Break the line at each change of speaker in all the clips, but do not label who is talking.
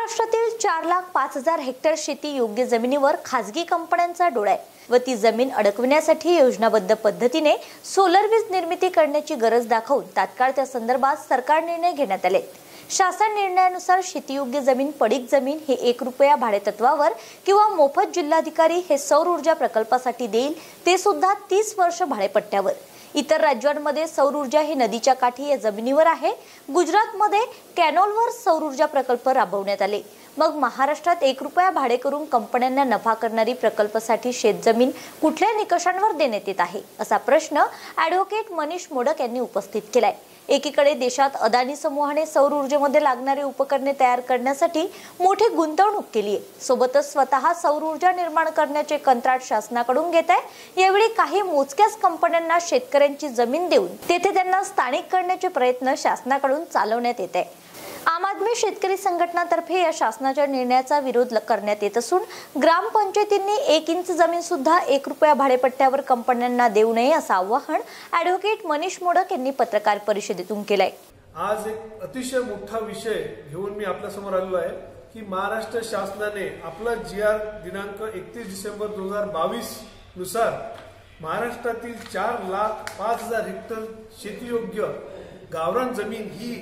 महाराष्ट्रातील 4,05,000 हेक्टर शेती योग्य जमिनीवर खासगी कंपन्यांचा डोळा आहे व ती जमीन अडकविण्यासाठी योजनाबद्ध पद्धतीने सोलर वीज निर्मिती करण्याची गरज दाखवून तात्काळ त्या संदर्भात सरकार निर्णय घेण्यात आले। शासन निर्णयानुसार शेतीयोग्य जमीन पडीक जमीन हे 1 रुपया भाडे तत्वावर किंवा मोफत जिल्हाधिकारी हे सौर ऊर्जा प्रकल्पासाठी देईल, ते सुद्धा 30 वर्ष भाडेपट्ट्यावर। इतर राज्यांमध्ये सौर ऊर्जा ही नदीच्या काठी या जमिनीवर आहे। गुजरातमध्ये कॅनोलवर सौर ऊर्जा प्रकल्प राबवण्यात आले। मग महाराष्ट्रात 1 रुपया भाडे करून कंपन्यांना नफा करणारी प्रकल्पासाठी शेतजमीन कुठल्या निकषांवर देण्यात येत आहे, असा प्रश्न ॲडव्होकेट मनीष मोडक यांनी उपस्थित केलाय। एकीकडे देशात अदानी समूहाने सौर ऊर्जेमध्ये लागणारी उपकरणे तयार करण्यासाठी मोठी गुंतवणूक केली आहे, सोबतच स्वतः सौर ऊर्जा निर्माण करण्याचे कंत्राट शासनाकडून घेत आहे। यावेळी काही मोजक्याच कंपन्यांना शेतकऱ्यांची जमीन देऊन तेथे त्यांना स्थानिक करण्याचे प्रयत्न शासनाकडून चालवण्यात येत आहे। आम आदमी शेतकरी संघटनातर्फे या शासनाच्या निर्णयाचा विरोध करण्यात येत असून ग्रामपंचायतींनी 1 इंच जमीन सुद्धा 1 रुपया भाडेपट्ट्यावर कंपन्यांना देऊ नये असं आवाहन ॲडव्होकेट मनीष मोडक यांनी पत्रकार परिषदेतून केलंय।
आज एक अतिशय मोठा विषय घेऊन मी आपल्या समोर आलो आहे की महाराष्ट्र शासनाने आपला GR दिनांक 31 डिसेंबर 2022 नुसार महाराष्ट्रातील 4,05,000 हेक्टर शेतीयोग्य गावरान जमीन ही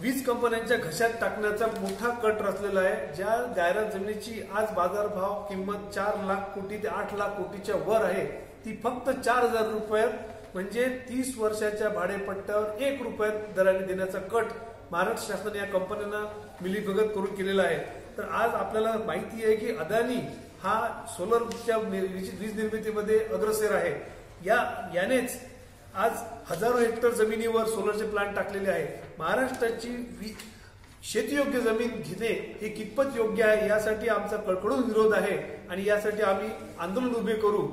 वीज कंपन्यांच्या घशात टाकण्याचा मोठा कट रचलेला आहे। ज्या गायरान जमिनीची आज बाजारभाव किंमत 4 लाख कोटी ते 8 लाख कोटीच्या वर आहे, ती फक्त 4,000 रुपयात म्हणजे 30 वर्षाच्या भाडेपट्ट्यावर 1 रुपयात दराने देण्याचा कट महाराष्ट्र शासनाने या कंपन्यांना मिलीभगत करून केलेला आहे। तर आज आपल्याला माहिती आहे की अदानी हा सोलरच्या वीज निर्मितीमध्ये अग्रेसर आहे। यानेच आज हजारो हेक्टर जमिनीवर सोलरचे प्लांट टाकलेले आहे। महाराष्ट्राची शेतीयोग्य जमीन घेणे हे कितपत योग्य आहे यासाठी आमचा कडकडून विरोध आहे आणि यासाठी आम्ही आंदोलन उभे करू।